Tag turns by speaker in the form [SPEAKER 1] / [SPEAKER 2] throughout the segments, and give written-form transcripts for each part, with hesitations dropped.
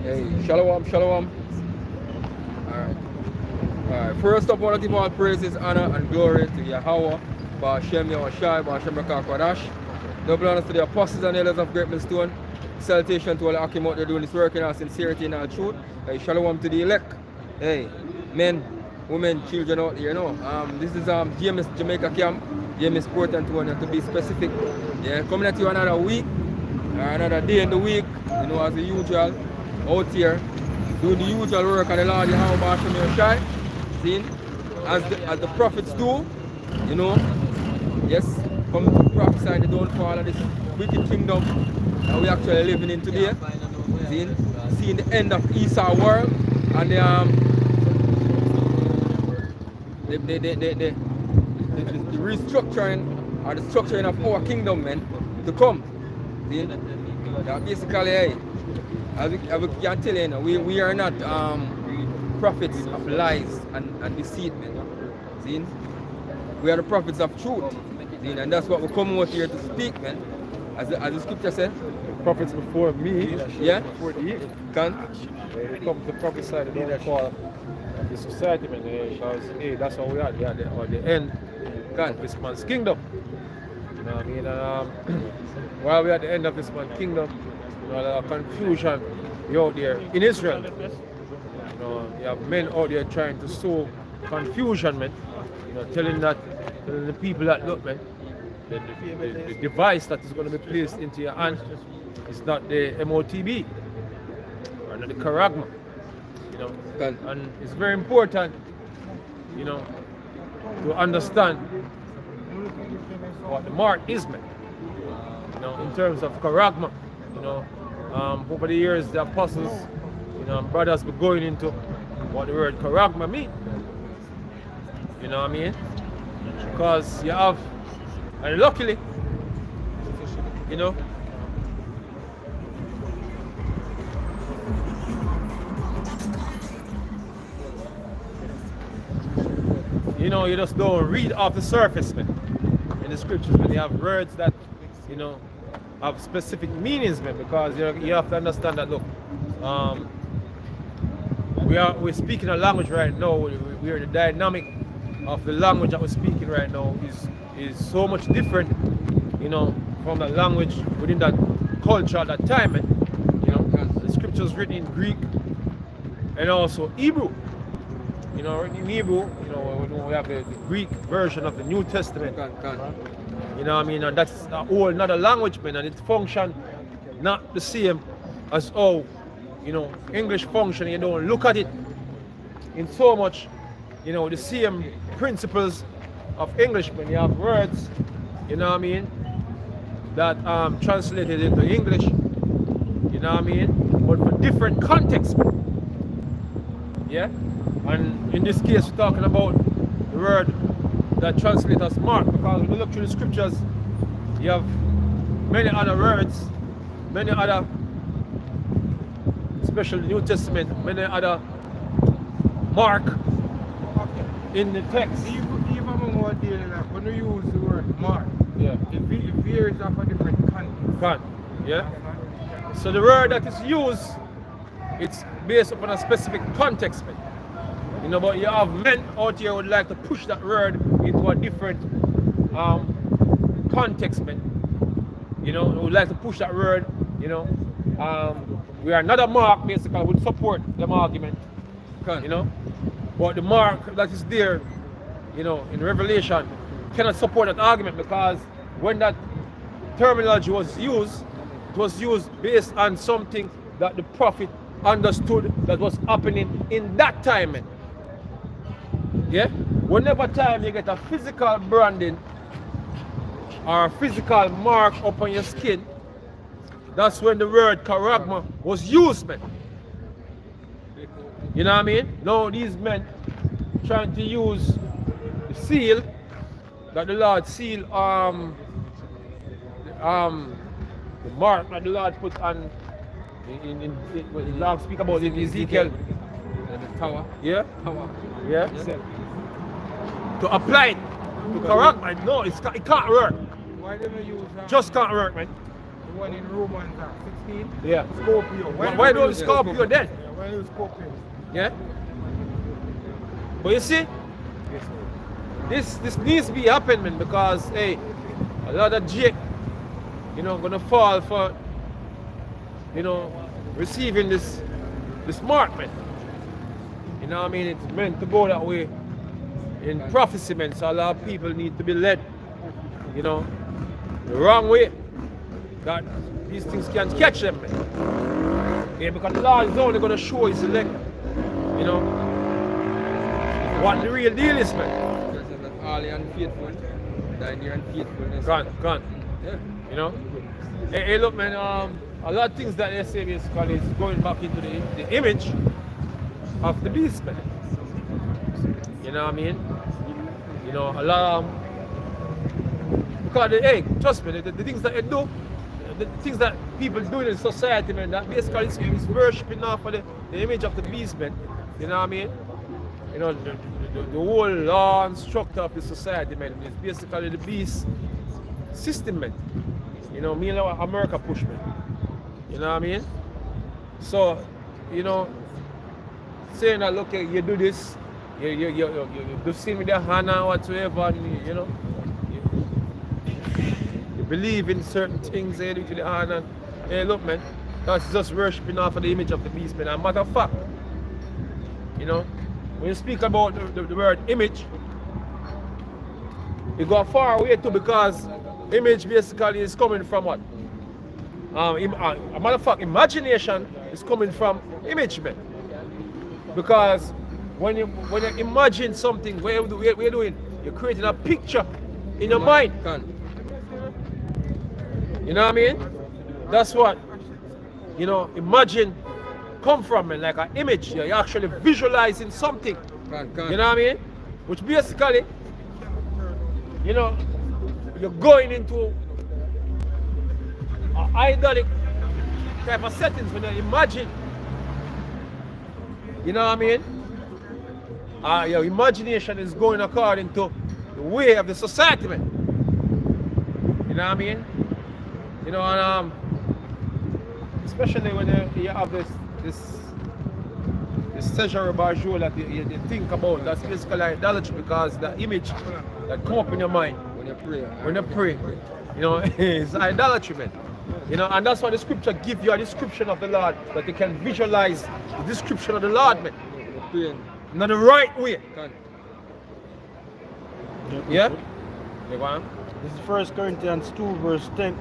[SPEAKER 1] Hey, shalom, shalom. Alright. Alright. First up, I want to give all praises, honor, and glory to Yahweh, Ba'ashem Yahushai, Ba'ashem Rakah Kodash. Double honors to the apostles and elders of Great Millstone. Salutation to all the Akim out there doing this work in our sincerity and our truth. Hey, shalom to the elect. Hey, men, women, children out there, you know. This is James Jamaica Camp, James Port Antonio to be specific. Yeah, coming at you another week, or another day in the week, you know, as usual, out here, doing the usual work of the Lord Yahweh Ba'ashem Yahushai. See, as the prophets do, you know, yes, come to prophesy the downfall of this wicked kingdom that we actually living in today. Seeing the end of Esau world and the restructuring or the structuring of our kingdom, man, to come. See? That basically, hey, as we can tell you, we are not prophets of lies and deceit, man. See? We are the prophets of truth. See? And that's what we come out here to speak, man. As the scripture says.
[SPEAKER 2] Prophets before me,
[SPEAKER 1] yeah,
[SPEAKER 2] before thee,
[SPEAKER 1] can
[SPEAKER 2] they come to prophesy the downfall of the society, man. Because hey, that's what we are. We are the end of this man's kingdom. You know what I mean? And, while we are at the end of this man's kingdom, you know, a lot of confusion out there in Israel. You know, you have men out there trying to sow confusion, man. You know, telling the people that, look, man, the device that is going to be placed into your hand is not the MOTB or not the Charagma, you know. And it's very important, you know, to understand what the mark is, man. You know, in terms of Charagma, you know, over the years the apostles, you know, and brothers were going into what the word Charagma means. You know what I mean? Because you have, and luckily, you know, you just don't read off the surface, man. In the scriptures, when you have words that, you know, have specific meanings, man, because you have to understand that, look, we're speaking a language right now. We're the dynamic of the language that we're speaking right now is so much different, you know, from the language within that culture at that time, man. You know, the scriptures written in Greek and also Hebrew. You know, in Hebrew, you know, we have the Greek version of the New Testament. You know what I mean? And that's a whole another language, man, and it functions not the same as how, you know, English function. You don't look at it in so much, you know, the same principles of English, man. You have words, you know what I mean, that translated into English, you know what I mean, but for different contexts, man. Yeah? And in this case, we're talking about the word that translates as mark, because when you look through the scriptures, you have many other words, many other, especially the New Testament, many other mark in the text.
[SPEAKER 3] Even more dealing with when we use the word mark,
[SPEAKER 2] Yeah.
[SPEAKER 3] it varies off a different context.
[SPEAKER 2] Yeah. So the word that is used, it's based upon a specific context, man. You know, but you have men out here who would like to push that word into a different context, man. You know, who would like to push that word, you know. We are not a mark, basically, would support them argument. You know. But the mark that is there, you know, in Revelation cannot support that argument, because when that terminology was used, it was used based on something that the prophet understood that was happening in that time, man. Yeah? Whenever time you get a physical branding or a physical mark upon your skin, that's when the word Charagma was used, man. You know what I mean? Now these men trying to use the seal that the Lord seal, the mark that the Lord put on in when the Lord speak about in Ezekiel.
[SPEAKER 1] the tower.
[SPEAKER 2] Yeah?
[SPEAKER 1] Tower.
[SPEAKER 2] Yeah? To apply it to Charagma. No, it can't work.
[SPEAKER 3] Why do we use
[SPEAKER 2] Just can't work, man.
[SPEAKER 3] one in Romans 16.
[SPEAKER 2] Yeah.
[SPEAKER 3] Scorpio.
[SPEAKER 2] Why don't we Scorpio then?
[SPEAKER 3] Yeah, when you Scorpio.
[SPEAKER 2] Yeah. But you see, this needs to be happening, man, because hey, a lot of Jake, gonna fall for, receiving this mark, man. You know what I mean? It's meant to go that way in prophecy, man. So a lot of people need to be led, the wrong way. That these things can catch them, man. Yeah, because the Lord is only gonna show his elect, what the real deal is, man.
[SPEAKER 1] All the unfaithful, thine the unfaithfulness.
[SPEAKER 2] Gone.
[SPEAKER 1] Yeah.
[SPEAKER 2] Hey, look, man. A lot of things that they say basically is going back into the image of the beast, man. You know what I mean? A lot because hey, trust me, the things that they do, the things that people do in society, man, that basically is worshipping off of the image of the beast, man. You know what I mean? The whole law and structure of the society, man, is basically the beast system, man. Me and America push, man. You know what I mean? So, saying that, look, you do this, you do sin with your hand or whatsoever, and you believe in certain things, you do to the hand, and hey, look, man, that's just worshipping off of the image of the beast, man. And matter of fact, when you speak about the word image, you go far away too, because image basically is coming from what? A matter of fact, imagination is coming from image, man. Because when you imagine something, what you're doing, you're creating a picture in your mind. You know what I mean? That's what, imagine come from, man, like an image. You're actually visualizing something. You know what I mean? Which basically, you're going into an idyllic type of settings when you imagine. You know what I mean? Your imagination is going according to the way of the society, man. You know what I mean? And especially when you have this treasure barjou that you think about, that's basically idolatry, because the image that come up in your mind when you pray, it's idolatry, man. And that's why the scripture gives you a description of the Lord, that you can visualize the description of the Lord, man. In the right way. Yeah?
[SPEAKER 4] This is 1 Corinthians 2 verse 10.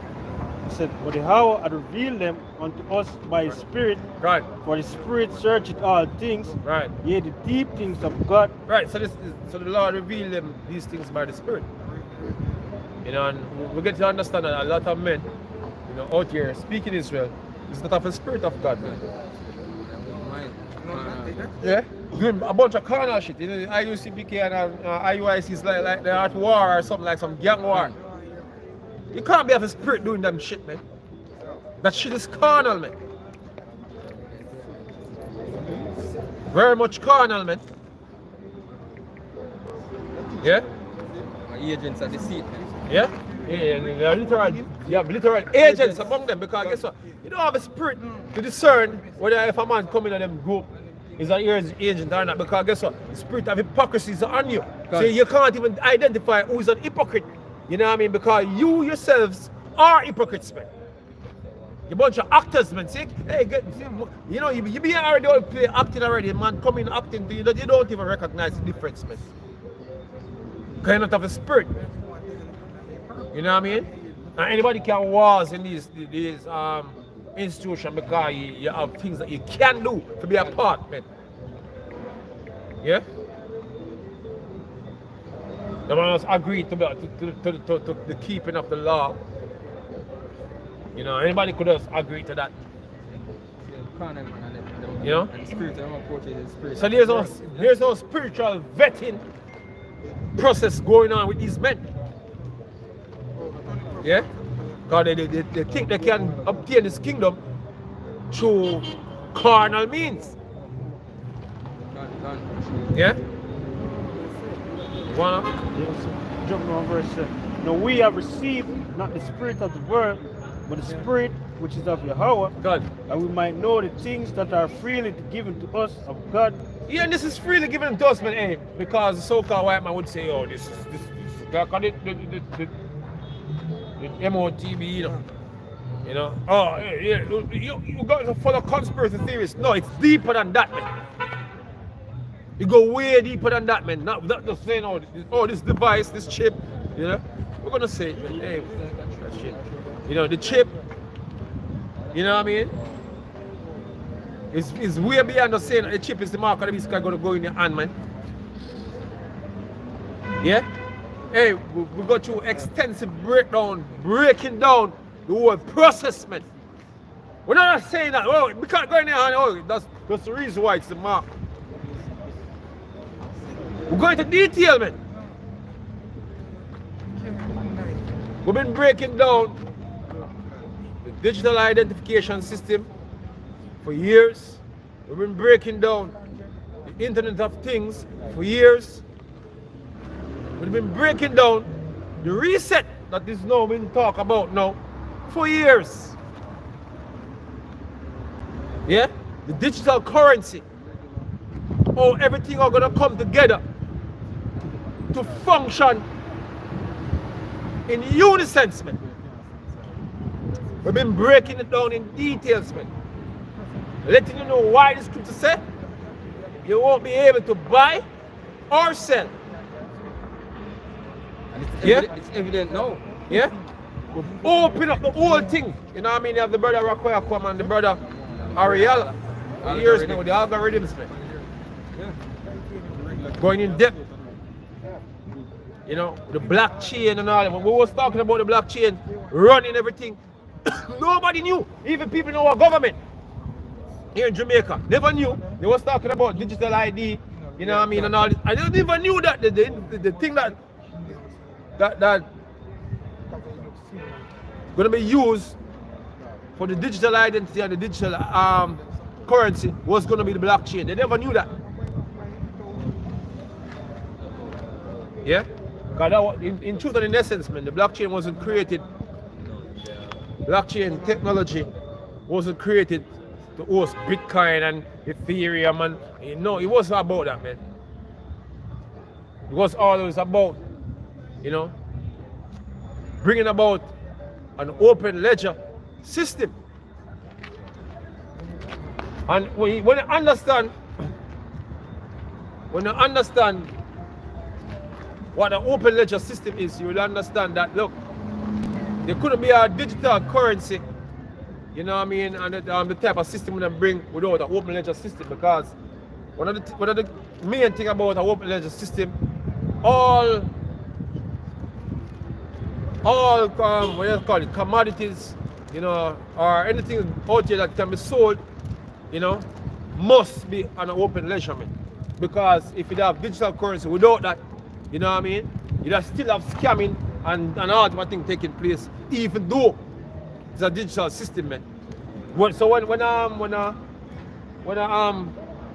[SPEAKER 4] It said, "But Yahweh had revealed them unto us by His Spirit.
[SPEAKER 2] Right.
[SPEAKER 4] For the Spirit searcheth all things,
[SPEAKER 2] Right.
[SPEAKER 4] yea, the deep things of God."
[SPEAKER 2] Right. So the Lord revealed them these things by the Spirit. And we get to understand that a lot of men, out here speaking Israel, is not of the Spirit of God, man. Yeah? Doing a bunch of carnal shit. IUCPK and IUIC is like they're at war or something, like some gang war. You can't be of the Spirit doing them shit, man. That shit is carnal, man. Very much carnal, man. Yeah?
[SPEAKER 1] Agents of deceit, man.
[SPEAKER 2] Yeah? Yeah, they are literal agents among them, because guess what? You don't have a spirit to discern whether if a man coming in them group is an agent or not, because guess what? The spirit of hypocrisy is on you. So you can't even identify who is an hypocrite. You know what I mean? Because you yourselves are hypocrites, man. You bunch of actors, man. See, hey, you be already play acting already, man. Coming acting, you don't even recognize the difference, man. Because you don't have a spirit. You know what I mean? And anybody can wars in these institutions, because you have things that you can do to be a part, man. Yeah? The man must agree to the keeping of the law. Anybody could just agree to that. So there's no spiritual vetting process going on with these men. Yeah? Because they think they can obtain this kingdom through carnal means. Yeah?
[SPEAKER 4] Yes. Jump on verse 7. "Now we have received not the spirit of the world, but the Spirit which is of Yahweh,
[SPEAKER 2] God.
[SPEAKER 4] that we might know the things that are freely given to us of God.
[SPEAKER 2] Yeah, and this is freely given to us, man, eh? Because the so-called white man would say, oh, this is like the MOTB, you know. Oh, yeah, you got to follow conspiracy theories. No, it's deeper than that, man. You go way deeper than that, man. Not just saying, oh, this device, this chip, you know. We're gonna say, man, hey, that shit. You know, the chip, you know what I mean? It's way beyond us saying the chip is the mark of the beast gonna go in your hand, man. Yeah? Hey, we go through extensive breaking down the whole process, man. We're not saying that, oh, we can't go in there and oh, that's the reason why it's the mark. We're going into detail, man. We've been breaking down the digital identification system for years. We've been breaking down the Internet of Things for years. We've been breaking down the reset that is now being talked about now for years. Yeah? The digital currency. How everything are gonna come together to function in unison, man. We've been breaking it down in details, man. Letting you know why the scripture said you won't be able to buy or sell.
[SPEAKER 1] It's evident now.
[SPEAKER 2] Yeah? We open up the whole thing. You know what I mean? You have the brother Rakoya come and the brother Ariel. Years now, the algorithms, man. Going in depth. You know, the blockchain and all that. When we was talking about the blockchain running everything, nobody knew. Even people in our government here in Jamaica never knew. They was talking about digital ID, you know what I mean, and all this. I didn't even knew that the thing that gonna be used for the digital identity and the digital currency was gonna be the blockchain. They never knew that. Yeah? Because in truth and in essence, man, the blockchain wasn't created. Blockchain technology wasn't created to host Bitcoin and Ethereum and no, it wasn't about that, man. It was always about, you know, bringing about an open ledger system. And when you understand what an open ledger system is, you will understand that, look, there couldn't be a digital currency, you know what I mean, and the type of system we bring without an open ledger system, because one of the main thing about an open ledger system, all what you call it, commodities, you know, or anything out there that can be sold, you know, must be on an open ledger, man. Because if you have digital currency without that, you know what I mean, you still have scamming and all that thing taking place, even though it's a digital system, man. So when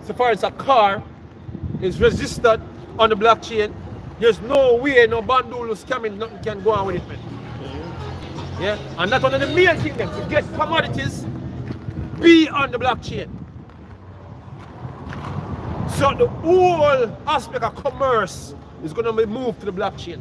[SPEAKER 2] so far as a car is registered on the blockchain, there's no way no bandolo scamming nothing can go on with it, man. Yeah, and that's one of the main things to get commodities be on the blockchain. So the whole aspect of commerce is going to be moved to the blockchain.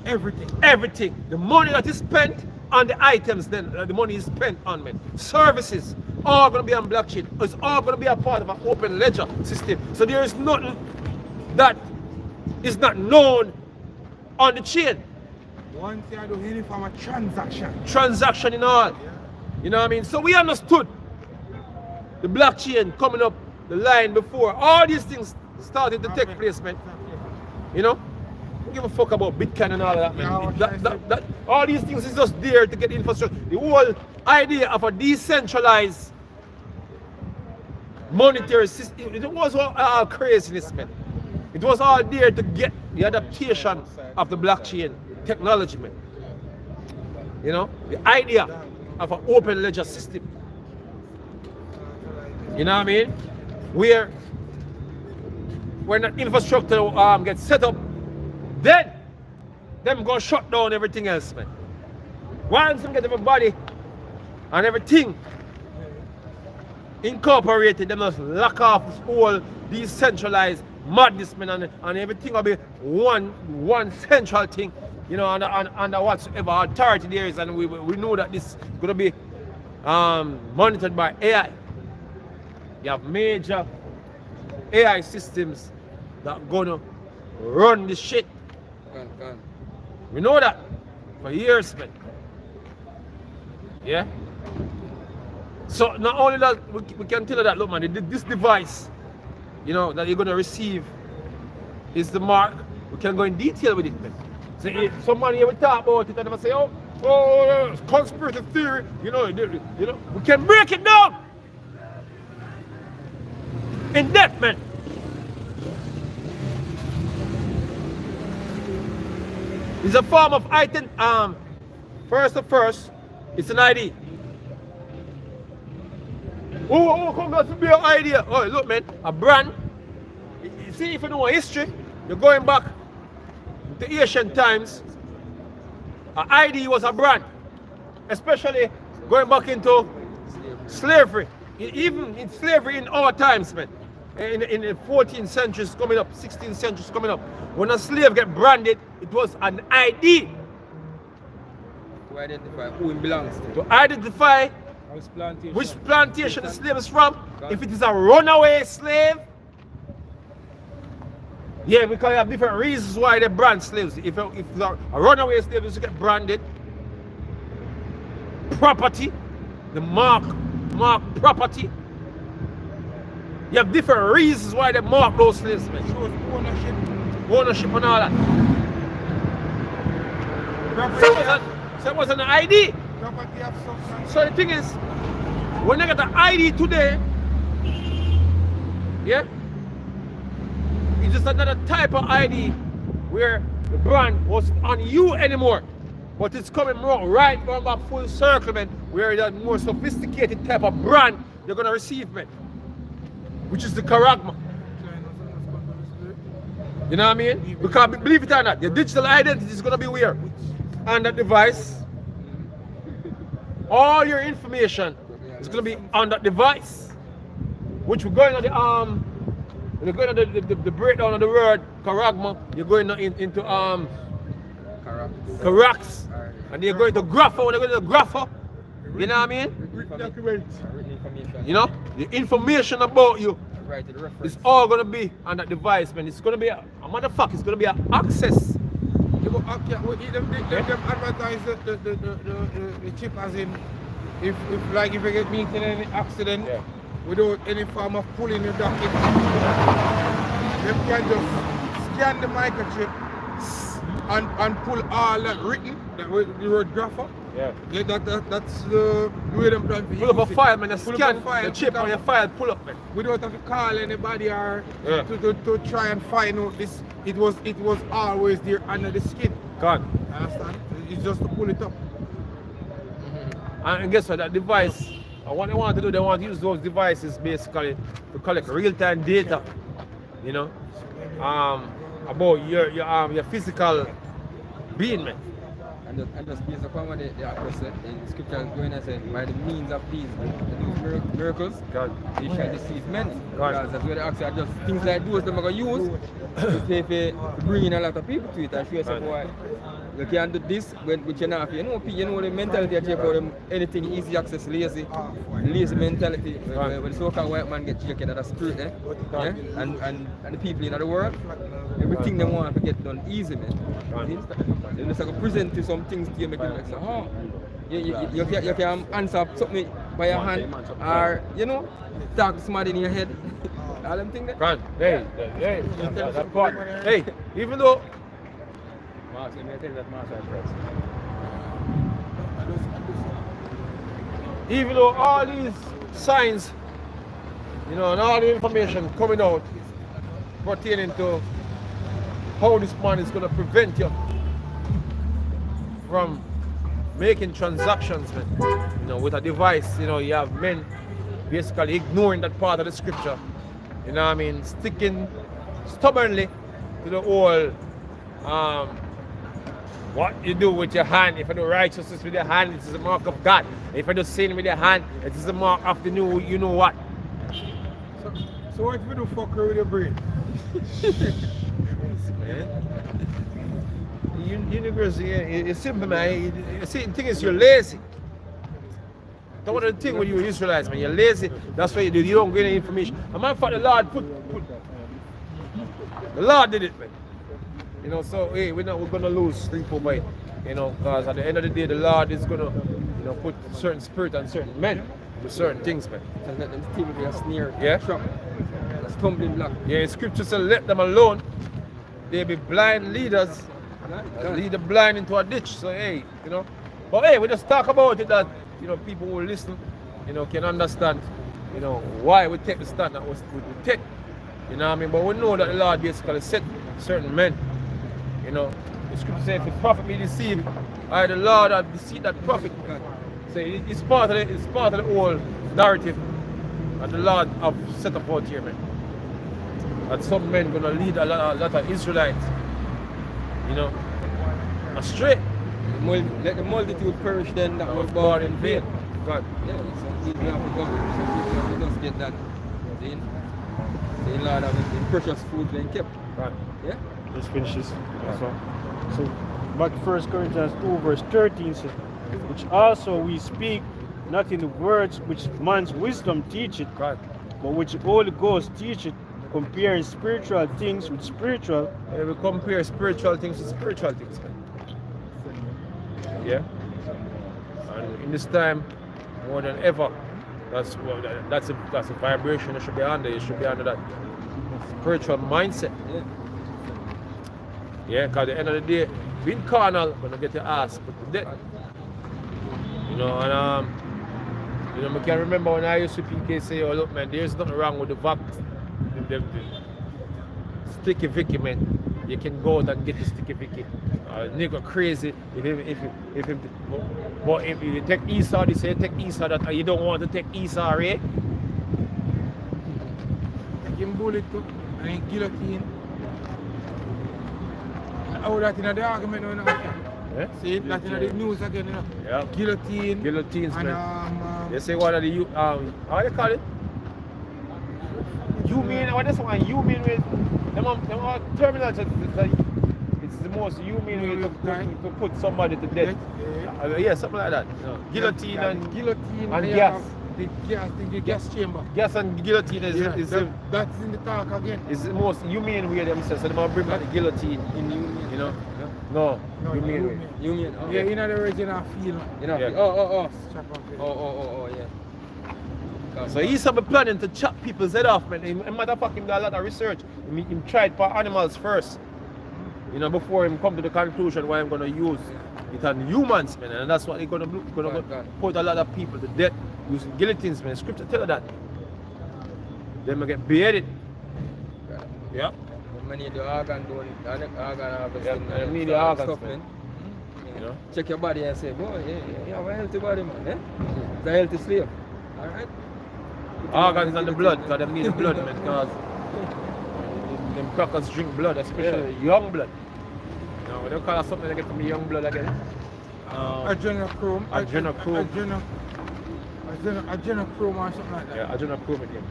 [SPEAKER 2] Everything. The money that is spent on the items, then the money is spent on, man. Services, all going to be on blockchain. It's all going to be a part of an open ledger system. So there is nothing that is not known on the chain.
[SPEAKER 3] Once you do any form of transaction.
[SPEAKER 2] Transaction in all. You know what I mean? So we understood the blockchain coming up the line before all these things started to take place, man. You know? Don't give a fuck about Bitcoin and all that, man. All these things is just there to get infrastructure. The whole idea of a decentralized monetary system, it was all craziness, man. It was all there to get the adaptation of the blockchain technology, man. You know? The idea of an open ledger system. You know what I mean? Where when the infrastructure gets set up, then them gonna shut down everything else, man. Once them get everybody and everything incorporated, they must lock off this whole decentralized madness, man, and everything will be one central thing, you know, under whatsoever authority there is, and we know that this is going to be monitored by AI. You have major AI systems that are going to run this shit.
[SPEAKER 1] Can.
[SPEAKER 2] We know that for years, man. Yeah? So not only that, we can tell you that, look, man, this device, you know, that you're going to receive is the mark. We can go in detail with it, man. So if somebody ever talk about it and they say, oh, conspiracy theory, you know, we can break it down in depth, man. It's a form of item. First, it's an ID. Oh, come on, to be an idea. Oh, look, man, a brand. You see, if you know history, you're going back to ancient times. An ID was a brand, especially going back into slavery. Even in slavery in our times, man. In the 14th century coming up, 16th century coming up. When a slave get branded, it was an ID.
[SPEAKER 1] To identify who it belongs to.
[SPEAKER 2] To identify which plantation the slave is from. If it is a runaway slave, yeah, because you have different reasons why they brand slaves. If a runaway slave is to get branded, property, the mark property. You have different reasons why they mark those slaves, man.
[SPEAKER 3] Shows
[SPEAKER 2] Ownership and all that. So it was an ID.
[SPEAKER 3] Property of substance.
[SPEAKER 2] So the thing is, when they get the ID today, yeah, it's just another type of ID where the brand wasn't on you anymore. But it's coming more right going back full circle, man, where that more sophisticated type of brand you're gonna receive, man. Which is the charagma. You know what I mean? Because believe it or not, your digital identity is gonna be where? On that device. All your information is gonna be on that device. Which we're going on we're going on the breakdown of the word charagma. You're going into Carax. And you're going to grapho. When you're going to grapho, you know what I mean? You know, the information about you is all gonna be on that device, man. It's gonna be a motherfucker. It's gonna be an access.
[SPEAKER 3] Them advertise the chip as in if you get me in any accident without any form of pulling your docket, them can just scan the microchip and pull all that written, the word grapher.
[SPEAKER 2] Yeah.
[SPEAKER 3] That's the way them plan to
[SPEAKER 2] Pull up a
[SPEAKER 3] use it.
[SPEAKER 2] file, man.
[SPEAKER 3] Pull up
[SPEAKER 2] Scan
[SPEAKER 3] a file,
[SPEAKER 2] the chip on your file. Pull up, man.
[SPEAKER 3] We don't have to call anybody or
[SPEAKER 2] Yeah.
[SPEAKER 3] to try and find out this. It was always there under the skin.
[SPEAKER 2] God.
[SPEAKER 3] Understand? It's just to pull it up.
[SPEAKER 2] And guess what? That device. What they want to do, they want to use those devices basically to collect real-time data. You know, about your physical being, man.
[SPEAKER 1] And just based upon what the author said, in scripture is going to say, by the means of these miracles,
[SPEAKER 2] God.
[SPEAKER 1] they shall deceive many.
[SPEAKER 2] God.
[SPEAKER 1] Because that's what they actually are just things like those them are going to use to bring in a lot of people to it and show yourself why you can do this with your knife. You know the mentality that you have for them, anything easy access, lazy mentality, where the so-called white man get shaken at a spirit, yeah? and the people in the world, everything they want to get done easy, man. They just like present to some things to you, make you like, oh, you can answer something by your hand, or, you know, talk to somebody in your head. All them things there.
[SPEAKER 2] God. Hey, that part. Hey, even though all these signs, you know, and all the information coming out pertaining to how this man is going to prevent you from making transactions, man. You know, with a device, you know, you have men basically ignoring that part of the scripture. You know what I mean? Sticking stubbornly to the whole what you do with your hand. If you do righteousness with your hand, it is the mark of God. If you do sin with your hand, it is the mark of the new, you know what.
[SPEAKER 3] So what if you do fucker with your brain?
[SPEAKER 2] University, it's simple, man. You see, the thing is, you're lazy. That's one of the things when you Israelites, man. You're lazy. That's why you do. You don't get any information. A matter of fact, the Lord the Lord did it, man. You know, so hey, we're gonna lose sleep over it. You know, because at the end of the day, the Lord is gonna, you know, put certain spirit on certain men with certain things, man.
[SPEAKER 1] So let them still be a snare,
[SPEAKER 2] Yeah.
[SPEAKER 1] trap, a stumbling block.
[SPEAKER 2] Yeah, Scripture says, let them alone. They be blind leaders. Lead the blind into a ditch. So hey, you know. But hey, we just talk about it that, you know, people who listen, you know, can understand, you know, why we take the stand that we take. You know what I mean? But we know that the Lord basically set certain men. You know, the scripture says if the prophet be deceived, I the Lord have deceived that prophet. So it's part of the whole narrative that the Lord have set up out here, man. And some men gonna lead a lot of Israelites, you know, astray.
[SPEAKER 1] Let the multitude perish then that was born in vain.
[SPEAKER 2] God.
[SPEAKER 1] Yeah, some people have to go. Some people just get that. See? The Lord have the precious food being kept.
[SPEAKER 2] Right.
[SPEAKER 1] Yeah?
[SPEAKER 4] Just finish this. So back to 1 Corinthians 2 verse 13 says, which also we speak not in the words which man's wisdom teacheth,
[SPEAKER 2] God.
[SPEAKER 4] but which the Holy Ghost teacheth, comparing spiritual things with spiritual.
[SPEAKER 2] We compare spiritual things with spiritual things, man. Yeah. And in this time, more than ever, that's a vibration that should be under. You should be under that spiritual mindset.
[SPEAKER 1] Yeah.
[SPEAKER 2] Yeah, because at the end of the day, being carnal, gonna get your ass put to death. You know, and you know, I can remember when I used to PK say, oh look man, there's nothing wrong with the sticky Vicky, man. You can go out and get the sticky Vicky. Nigga crazy if you take Esau, they say take Esau that you don't want to take Esau, right?
[SPEAKER 3] Take him bullet too, and then guillotine. How that in the argument now,
[SPEAKER 2] Yeah?
[SPEAKER 3] see that in the news again, you know.
[SPEAKER 2] Yeah.
[SPEAKER 3] Guillotine.
[SPEAKER 2] Guillotines,
[SPEAKER 3] And
[SPEAKER 2] man. They say one of the how you call it? You mean what this one? You mean with them terminals? It's the most humane way to put somebody to death. Yeah, something like that. Guillotine and
[SPEAKER 3] guillotine
[SPEAKER 2] and
[SPEAKER 3] they
[SPEAKER 2] gas.
[SPEAKER 3] have the gas chamber.
[SPEAKER 2] Gas and guillotine is
[SPEAKER 3] that's in the talk again.
[SPEAKER 2] is the most humane way themselves. So they might bring back the guillotine
[SPEAKER 1] In union.
[SPEAKER 2] you know? No,
[SPEAKER 3] No,
[SPEAKER 2] humane way.
[SPEAKER 1] Union. Oh,
[SPEAKER 3] Yeah, in the original field.
[SPEAKER 1] You know?
[SPEAKER 2] Yeah.
[SPEAKER 1] Oh, yeah.
[SPEAKER 2] So he's have a planning to chop people's head off, man. Him matter of fact, him do a lot of research. Him tried for animals first. You know, before him come to the conclusion why I'm gonna use it on humans, man. And that's what he's gonna do. Gonna put a lot of people to death using guillotines, man. Scripture tell you that. Then get beheaded. Yeah.
[SPEAKER 1] Many the organ doing organ harvesting.
[SPEAKER 2] Yeah, I mean the organs,
[SPEAKER 1] stuff,
[SPEAKER 2] man. You know?
[SPEAKER 1] Check your body and say, boy, you have a healthy body, man. Eh? It's a healthy slave. Alright?
[SPEAKER 2] Organs and the blood, because they need the blood, man. Because them crackers drink blood, especially young blood. You know, when they call it something they get from young blood again.
[SPEAKER 3] Adrenochrome.
[SPEAKER 2] Adrenochrome.
[SPEAKER 3] Adrenochrome or something like that.
[SPEAKER 2] Yeah, adrenochrome again.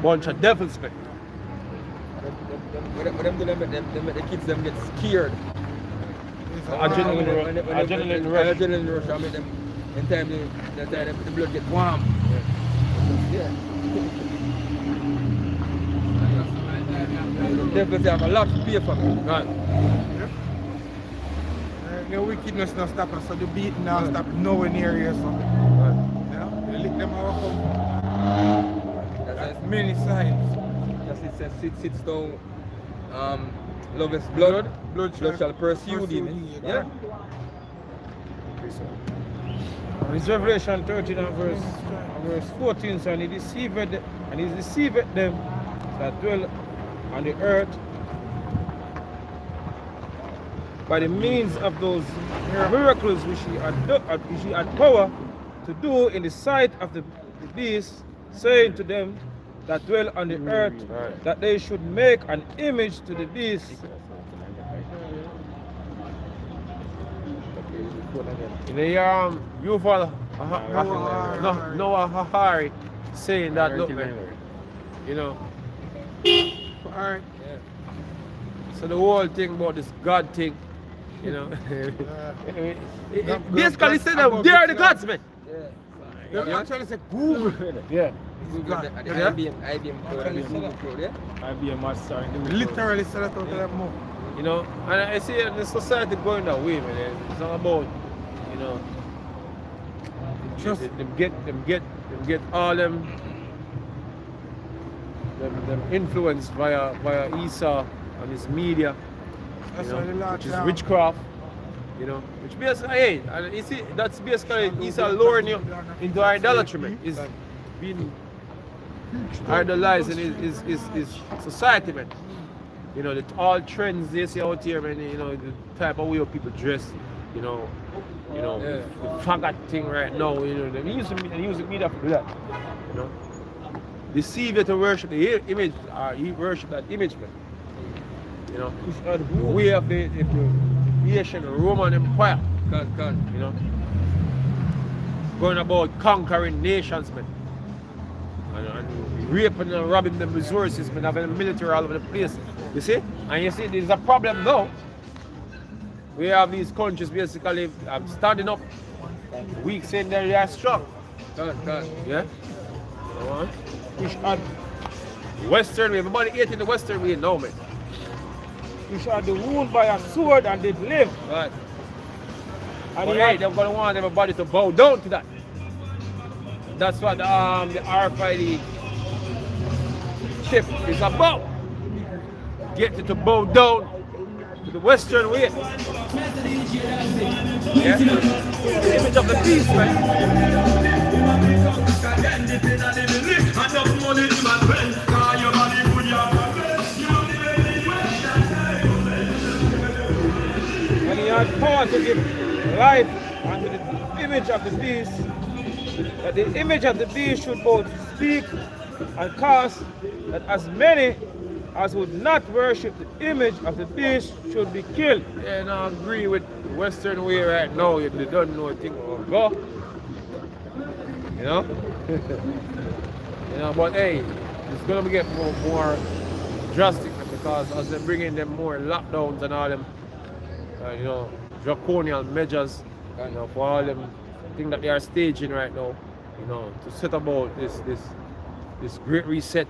[SPEAKER 2] Bunch of devils, man.
[SPEAKER 1] What them do, they make the kids them get scared.
[SPEAKER 2] Adrenaline rush.
[SPEAKER 1] Adrenaline rush. I make them, in time the blood get warm. Yeah. The devils have a lot to pay for me. Right.
[SPEAKER 3] The wickedness not stop us, so the beating now stop nowhere near here. So. Yeah, they lick them out. That's many signs.
[SPEAKER 1] Just it says sits down. Love is blood shall pursue thee. Yeah.
[SPEAKER 4] It's Revelation 13 and verse 14. So and he deceived them that dwell on the earth by the means of those miracles which he had power to do in the sight of the beast, saying to them that dwell on the earth that they should make an image to the beast
[SPEAKER 2] In the Yuval Noah Harari saying that, look, man, you know.
[SPEAKER 3] Alright.
[SPEAKER 2] So the whole thing about this God thing, you know. Basically said that they are the gods, man.
[SPEAKER 3] They actually say Google.
[SPEAKER 2] Yeah.
[SPEAKER 1] Google,
[SPEAKER 3] God.
[SPEAKER 1] the
[SPEAKER 3] Yeah.
[SPEAKER 1] IBM code and the Google code, yeah?
[SPEAKER 4] IBM master.
[SPEAKER 3] Literally said it out of that mouth.
[SPEAKER 2] You know, and I see the society going that way, man. It's not about, you know,
[SPEAKER 3] Just
[SPEAKER 2] them get all them influenced via Esau and his media,
[SPEAKER 3] that's
[SPEAKER 2] you know,
[SPEAKER 3] why the Lord
[SPEAKER 2] which is
[SPEAKER 3] down.
[SPEAKER 2] witchcraft, you know, which basically, hey, and you see, that's basically Esau luring you into idolatry, man. Is being idolizing his society, man. You know, all trends they see out here, man. You know, the type of way people dress, you know, the faggot thing right now. You know, they use the media for that. You know, deceive you to worship the image, or you worship that image, man. You know, we have the Asian Roman Empire. You know, going about conquering nations, man. And raping and robbing them resources, man, having a military all over the place. You see? And you see, there's a problem now. We have these countries basically standing up, weak, saying that they are strong. Yeah? Which are Western way. Everybody hating the Western way now, man.
[SPEAKER 4] You shall be wounded by a sword and did live.
[SPEAKER 2] Right.
[SPEAKER 4] And
[SPEAKER 2] But
[SPEAKER 4] he
[SPEAKER 2] hey,
[SPEAKER 4] had-
[SPEAKER 2] they're going to want everybody to bow down to that. That's what the RFID chip is about. Get you to bow down to the Western way. Yeah? The image of the beast, man.
[SPEAKER 4] And he had power to give life unto the image of the beast, that the image of the beast should both speak and cast, that as many as would not worship the image of the beast should be killed.
[SPEAKER 2] Yeah, and I agree with the Western way right now. They don't know a thing about God. You know? You know, but hey, it's gonna get more drastic because as they bring in them more lockdowns and all them, you know, draconian measures, you know, for all them things that they are staging right now, you know, to set about this great reset,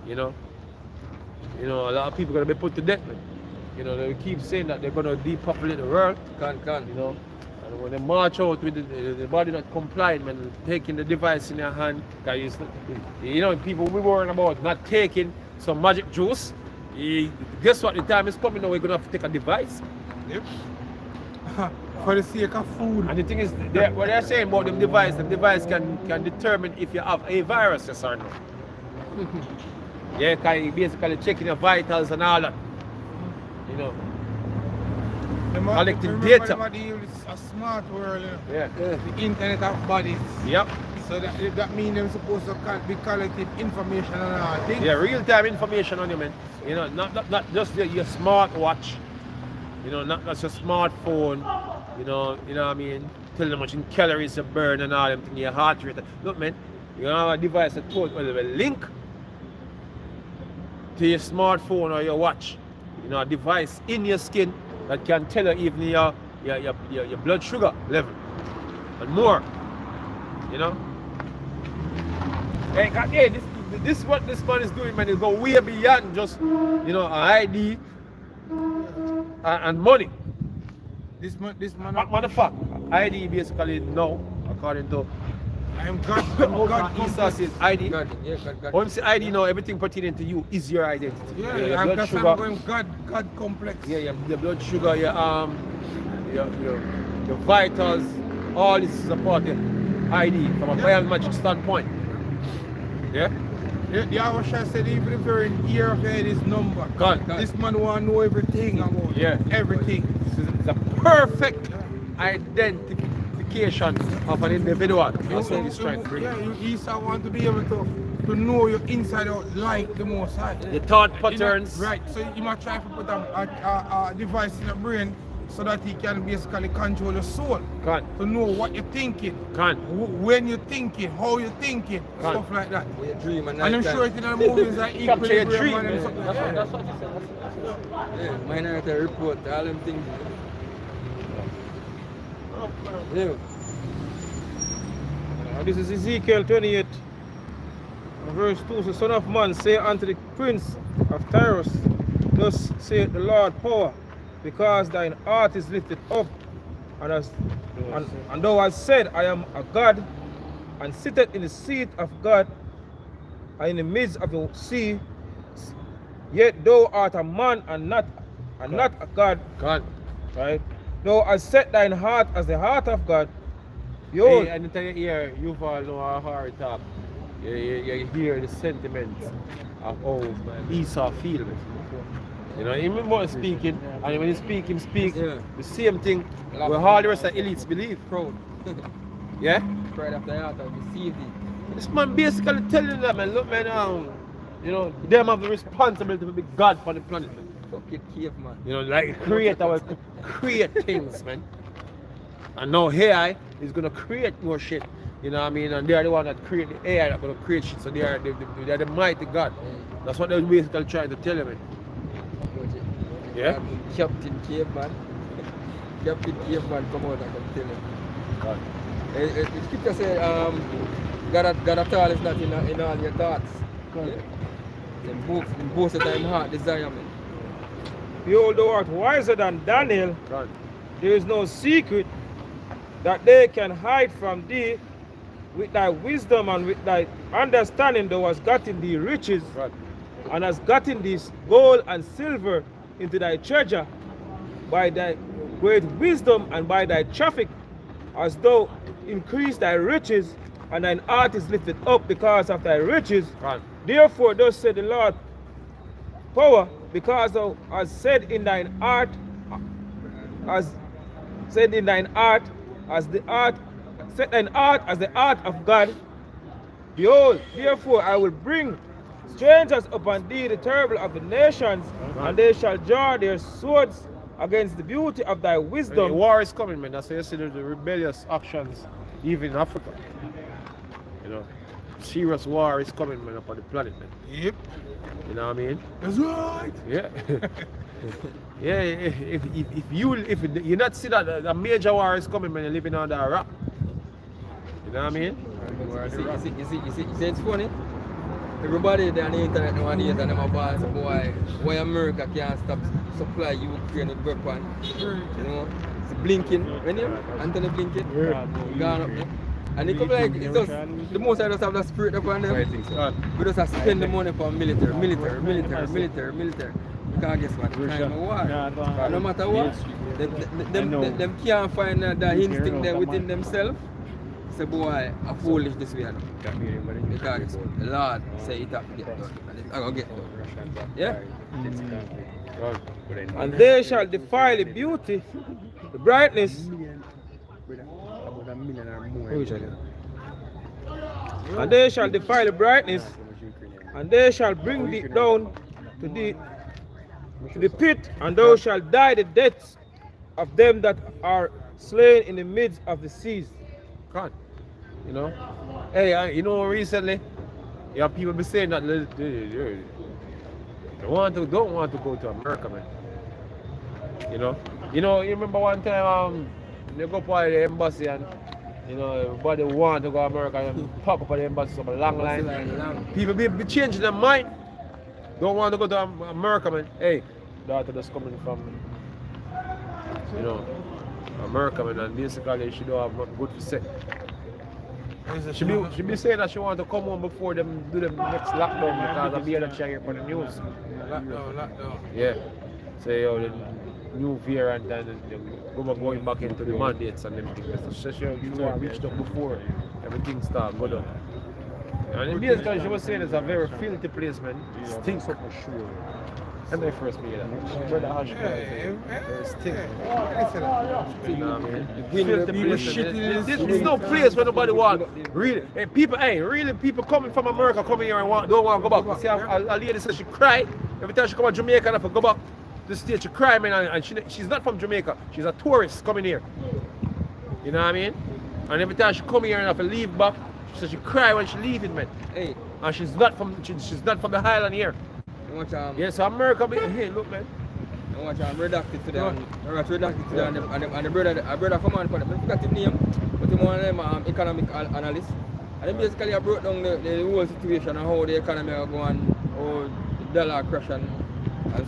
[SPEAKER 2] you know. You know, a lot of people are gonna be put to death, man. You know, they keep saying that they're gonna depopulate the world. You know. And when they march out with the body not complying, man, taking the device in their hand, because you know, people we worrying about not taking some magic juice. Guess what? The time is coming now. We're gonna have to take a device.
[SPEAKER 3] Yep. For the sake of food.
[SPEAKER 2] And the thing is, what they're saying about the device can determine if you have a virus, yes or no. Yeah, because you basically checking your vitals and all that. You know. Collecting data.
[SPEAKER 3] Everybody is a smart world, you know.
[SPEAKER 2] Yeah.
[SPEAKER 3] The internet of bodies.
[SPEAKER 2] Yep.
[SPEAKER 3] So that means they're supposed to be collecting information and all things.
[SPEAKER 2] Yeah, real-time information on you, man. You know, not just your smart watch. You know, not just your smartphone. You know what I mean? Telling how much in calories you burn and all them things, your heart rate. Look, man, you have a device that will link to your smartphone or your watch. You know, a device in your skin that can tell you even your blood sugar level and more. You know? Hey, this is what this man is doing, man. It's go way beyond just, you know, ID and money.
[SPEAKER 3] This man,
[SPEAKER 2] Motherfucker, ID basically now, according to
[SPEAKER 3] I'm God.
[SPEAKER 2] Esau says ID.
[SPEAKER 1] God.
[SPEAKER 2] When you say ID now, everything pertaining to you is your identity.
[SPEAKER 3] Yeah,
[SPEAKER 2] your
[SPEAKER 3] I'm
[SPEAKER 2] blood
[SPEAKER 3] just
[SPEAKER 2] sugar.
[SPEAKER 3] going God complex.
[SPEAKER 2] Yeah, your blood sugar, your vitals, all this is a part of ID from a biometric standpoint. Yeah?
[SPEAKER 3] The Awasha said even if you're in ear of your head is number.
[SPEAKER 2] God.
[SPEAKER 3] This man want to know everything about everything.
[SPEAKER 2] It's a perfect identification of an individual. That's what he's trying to bring.
[SPEAKER 3] Yeah, you Esau want to be able to know your inside out like the Most High.
[SPEAKER 2] The thought patterns.
[SPEAKER 3] Right, so you might try to put a device in your brain so that he can basically control your soul.
[SPEAKER 2] Can't.
[SPEAKER 3] To know what you're thinking,
[SPEAKER 2] Can't.
[SPEAKER 3] when you're thinking, how you're thinking,
[SPEAKER 2] Right.
[SPEAKER 3] stuff like that.
[SPEAKER 1] When you dream and
[SPEAKER 3] And I'm
[SPEAKER 1] night
[SPEAKER 3] sure
[SPEAKER 1] time.
[SPEAKER 3] it in the movies like
[SPEAKER 2] Capture your
[SPEAKER 3] Equilibrium
[SPEAKER 2] dream,
[SPEAKER 3] and
[SPEAKER 2] man.
[SPEAKER 3] something.
[SPEAKER 2] That's what you said.
[SPEAKER 1] Yeah, Minority Report, all them things. Yeah.
[SPEAKER 4] This is Ezekiel 28, verse 2. So, Son of man, say unto the prince of Tyrus, thus saith the Lord power, because thine heart is lifted up, and thou hast said, I am a God, and sitteth in the seat of God, and in the midst of the sea, yet thou art a man and not a God.
[SPEAKER 2] Can't.
[SPEAKER 4] Right? Thou hast set thine heart as the heart of God. Behold,
[SPEAKER 2] Hey, anytime you hear Yuval Noah Harari talk, you hear the sentiments of how Esau feels. You know, even more speaking, and when he speak, him speak
[SPEAKER 1] Yeah.
[SPEAKER 2] the same thing where all the rest of the elites believe.
[SPEAKER 1] Proud.
[SPEAKER 2] Yeah?
[SPEAKER 1] Pride after heart have deceived thee.
[SPEAKER 2] This man basically telling them, man, look, man, you know, them have the responsibility to be God for the planet, man.
[SPEAKER 1] Fuck it, cave man.
[SPEAKER 2] You know, like create our create things, man. And now AI is gonna create more shit. You know what I mean? And they are the one that create the AI that gonna create shit. So they are the mighty God. That's what they're basically trying to tell you, man. Yeah?
[SPEAKER 1] Captain Caveman. Captain Caveman come out and come tell him. The scripture say, God at all is not in all your thoughts. Yeah? Then both of time heart desire, man.
[SPEAKER 4] behold, thou art wiser than Daniel.
[SPEAKER 2] God.
[SPEAKER 4] There is no secret that they can hide from thee. With thy wisdom and with thy understanding thou hast gotten thee riches,
[SPEAKER 2] God.
[SPEAKER 4] and hast gotten this gold and silver into thy treasure. By thy great wisdom and by thy traffic, as thou increase thy riches, and thine heart is lifted up because of thy riches.
[SPEAKER 2] God.
[SPEAKER 4] Therefore, thus said the Lord, power, because thou hast said in thine heart, as said in thine heart, as the heart, set thine heart as the heart of God. Behold, therefore I will bring strangers upon thee, the terrible of the nations, and they shall draw their swords against the beauty of thy
[SPEAKER 2] The
[SPEAKER 4] wisdom.
[SPEAKER 2] war is coming, man. That's why you see the rebellious actions, even in Africa. You know, serious war is coming, man, upon the planet, man.
[SPEAKER 3] Yep,
[SPEAKER 2] You know what I mean?
[SPEAKER 3] that's right.
[SPEAKER 2] Yeah. Yeah, if you not see that a major war is coming, man, you're living under a rock. You know what I mean?
[SPEAKER 1] You see, it's funny. Everybody there on the internet nowadays and them about say, boy, why America can't stop supply Ukraine with weapons. You know? It's Blinken, when you Anthony Blinken, gone up there. And it come like, it's just, the most I just have that spirit upon them. We just have to spend the money for military. Because guess what? Time of war. And no matter what, them can't find that instinct there within themselves. Say, boy, I foolish this way. Because the Lord say it have to get done. And it's going to get done. Yeah?
[SPEAKER 4] And they shall defile the beauty, the brightness. And they shall defile the brightness, and they shall bring thee down to the pit, and thou shalt die the deaths of them that are slain in the midst of the seas.
[SPEAKER 2] God. You know? Hey, you know, recently, you have people be saying that they don't want to go to America, man. You know? You remember one time they go up to the embassy and you know, everybody want to go to America and pop up at the embassy, some long line. People be changing their mind. Don't want to go to America, man. Hey, daughter that's coming from, you know, America, man, and basically she don't have nothing good to say. She be saying that she want to come home before them do the next lockdown because I'm here that she hear for the news.
[SPEAKER 3] Lockdown.
[SPEAKER 2] Yeah. So yo, the new variant and going back into the mandates and everything. So she reached up before everything started go down. And basically she was saying it's a very filthy place, man. It stinks up for sure. And they first made that. Brother Hush, it stinks. You know what I mean? Filthy place. There's no place where nobody want. Really, people coming from America coming here and don't want to go back. You see, a lady said she cried every time she come to Jamaica and have to go back the state, she cry, man, and she's not from Jamaica. She's a tourist coming here. You know what I mean? And every time she come here and have to leave back, she cry when she leaving, man.
[SPEAKER 1] Hey,
[SPEAKER 2] And she's not from the Highland here.
[SPEAKER 1] you watch
[SPEAKER 2] Yeah, so America, hey, look, man.
[SPEAKER 1] I watch redacted to them. I watch redacted to them, and the brother come on for them. I forgot his name, but he one of them economic analysts. And then basically I broke down the whole situation and how the economy are going, how the dollar crash and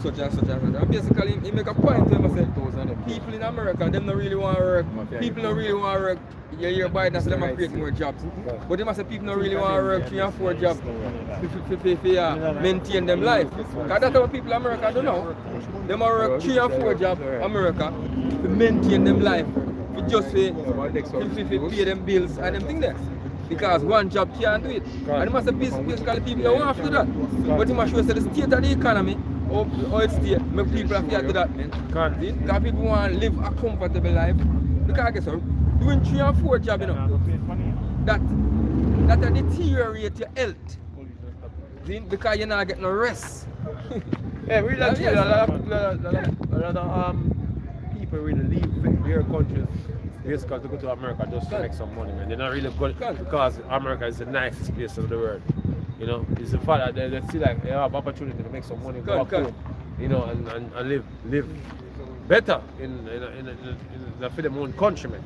[SPEAKER 1] such and such and such. And basically he make a point to him and say, people in America, them don't really want to work. People don't really want to work. You hear Biden say them create more jobs. But they must say people don't really want to work 3 and 4 jobs to maintain them life. Because that's what people in America don't know. They must work 3 and 4 jobs in America to maintain them life. To just to pay them bills and them things there. Because one job can't do it. And it must be basically people don't want to do that. But it must show the state of the economy, how it's state, make people have to do that, man. Because people want to live a comfortable life. Because guess what? Doing 3 and 4 jobs, you know, that deteriorate your health. See? Because you're not getting no rest.
[SPEAKER 2] Yeah, really, a lot of people really leave their countries basically to go to America just to make some money, man. They're not really good because America is the nicest place in the world. You know, it's the fact that they feel like they have opportunity to make some money, go back home, you know, and live better in for their own country, man.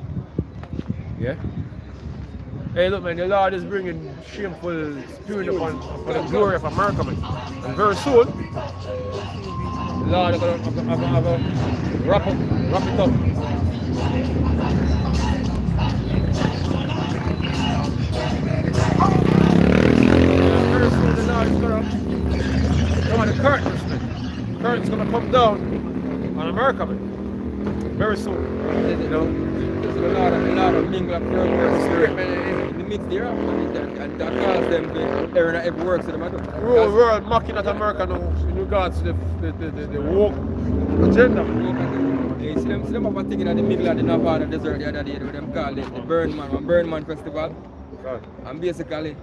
[SPEAKER 2] Yeah. Hey, look, man, the Lord is bringing shameful spirit upon the glory of America, man. And very soon, the Lord is going to wrap it up. Very soon, the Lord is going to come on the curtains, man. The curtain's going to come down on America, man. Very soon, you know.
[SPEAKER 1] There's a lot of mingle of spirit, man. In the midst thereof, and that causes them to err in every work to them.
[SPEAKER 2] The whole world mocking at America now in regards to the woke agenda.
[SPEAKER 1] You see them have a thing in the middle of the Nevada desert the other day, where them call it the Burn Man Festival.
[SPEAKER 2] Right.
[SPEAKER 1] And basically,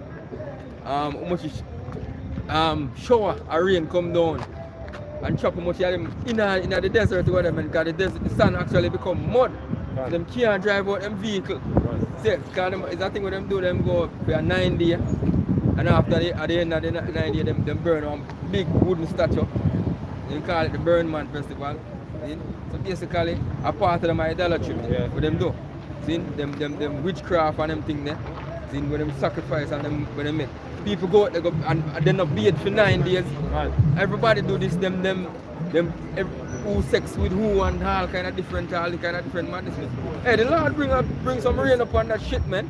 [SPEAKER 1] shower or rain come down and chop much of them in the desert where them, because the sun actually become mud. Right. Them can't drive out them vehicle. Right. See, because it's a thing where them do, them go for a 9 day, and after at the end of the 9 day, them burn one big wooden statue. They call it the Burn Man Festival. See? So basically, a part of them idolatry, yeah. What them do. See? Them witchcraft and them thing there. See? When them sacrifice and them when they make. People go out, they go and they not bathe for 9 days. Right. Everybody do this, them who sex with who and all kind of different madness. Hey, the Lord bring some rain upon that shit, man.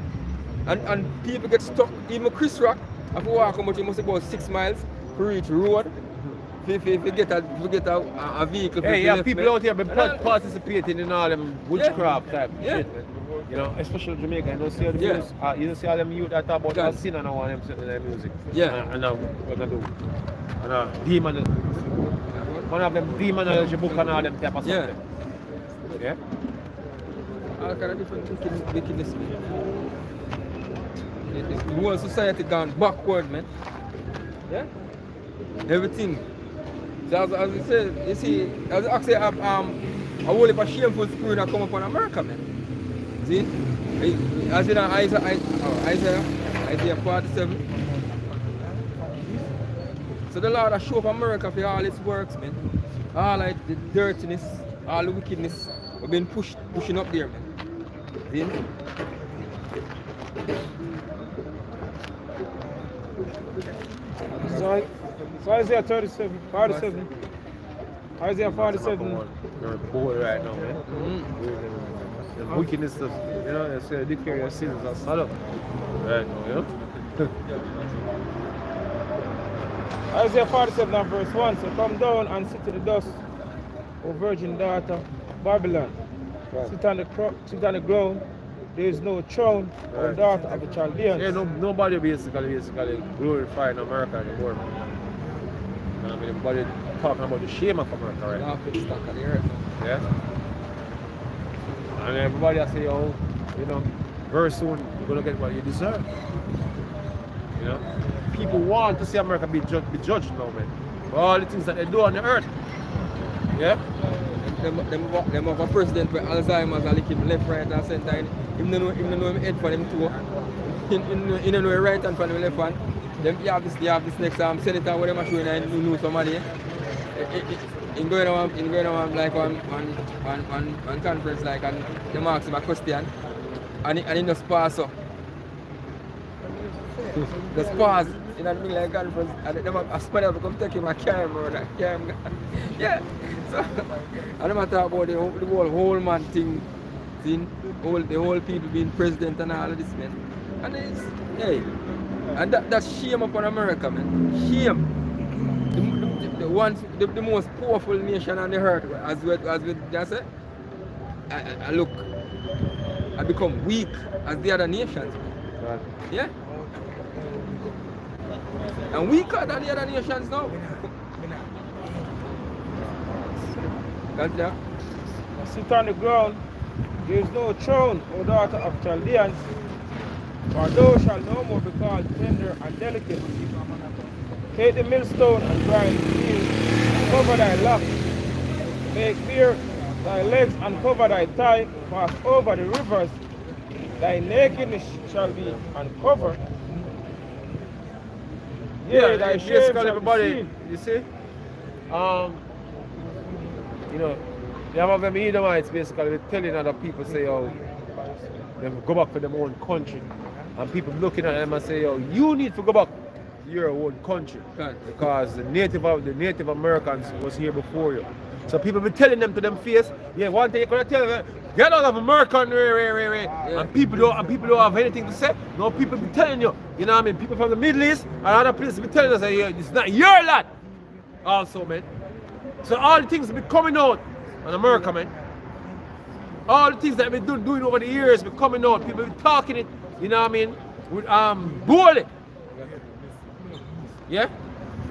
[SPEAKER 1] And people get stuck. Even Chris Rock, after walk how much, it must about 6 miles to reach the road. If you get a vehicle.
[SPEAKER 2] Hey, yeah, people out here been participating in all them witchcraft type shit, man. You know, especially Jamaica. You don't see all the music. You don't see all them youth that talk about that sin and all them sitting in their music.
[SPEAKER 1] Yeah.
[SPEAKER 2] And what they do. And demon. One of them demonology book and all them type of stuff. Yeah.
[SPEAKER 1] All kind of different wickedness. The whole society gone backward, man. Yeah. Everything. So as you said, you see, as I say, a whole heap of shameful spirit that come upon America, man. See? As in Isaiah 47. So the Lord has shown up America for all its works, man. All like the dirtiness, all the wickedness, we've been pushing up there, man. See?
[SPEAKER 4] So Isaiah 47. Isaiah 47.
[SPEAKER 2] You're bored right now, man. The wickedness of, you know, it's going to declare your sins as Sodom. Right now, you know?
[SPEAKER 4] Isaiah 47 and verse 1. So come down and sit to the dust, O virgin daughter Babylon. Right. Sit on the ground. There is no throne, O daughter of the Chaldeans.
[SPEAKER 2] Yeah, nobody basically glorifying America anymore. I mean, everybody talking about the shame of America right now. Yeah. And everybody I say, oh, you know, very soon you're gonna get what you deserve. You know? People want to see America be judged now, man. For all the things that they do on the earth. Yeah?
[SPEAKER 1] Them have a president with Alzheimer's and lick him left, right and center. Him no know him head for him too. He no know him right hand for him left hand. Them you have this next senator where them are showing and you know somebody. In going on like one conference like and them ask him a question and he just pass up. Just pause in a middle like conference and them a spider come take him a carry him. Yeah. So and them talk about the whole man thing, the whole people being president and all of this man. And it's hey, and that's shame upon America, man. Shame. The most powerful nation on the earth, as we just say, I look, I become weak as the other nations.
[SPEAKER 2] Right.
[SPEAKER 1] Yeah? And weaker than the other nations now. Continue.
[SPEAKER 4] Sit on the ground, there is no throne, O daughter of Chaldeans, for thou shalt no more be called tender and delicate. Take the millstone and grind steel, cover thy locks, make bare thy legs and cover thy thigh, pass over the rivers, thy nakedness shall be uncovered.
[SPEAKER 2] Yeah,
[SPEAKER 4] thy
[SPEAKER 2] it's
[SPEAKER 4] shame shall
[SPEAKER 2] basically
[SPEAKER 4] be
[SPEAKER 2] everybody,
[SPEAKER 4] seen.
[SPEAKER 2] you see? You know, the have them Edomites basically telling other people say, oh, them go back to their own country. And people looking at them and say, oh, you need to go back to your own country.
[SPEAKER 1] Right.
[SPEAKER 2] Because the Native Americans was here before you. So people be telling them to them face, yeah, one thing you're gonna tell them, get out of America,
[SPEAKER 1] Yeah.
[SPEAKER 2] and people don't have anything to say. No, people be telling you, you know what I mean? People from the Middle East and other places be telling us that yeah, it's not your land. Also, man. So all the things be coming out in America, man. All the things that we've been doing over the years be coming out. People be talking it, you know what I mean? With boldly. Yeah?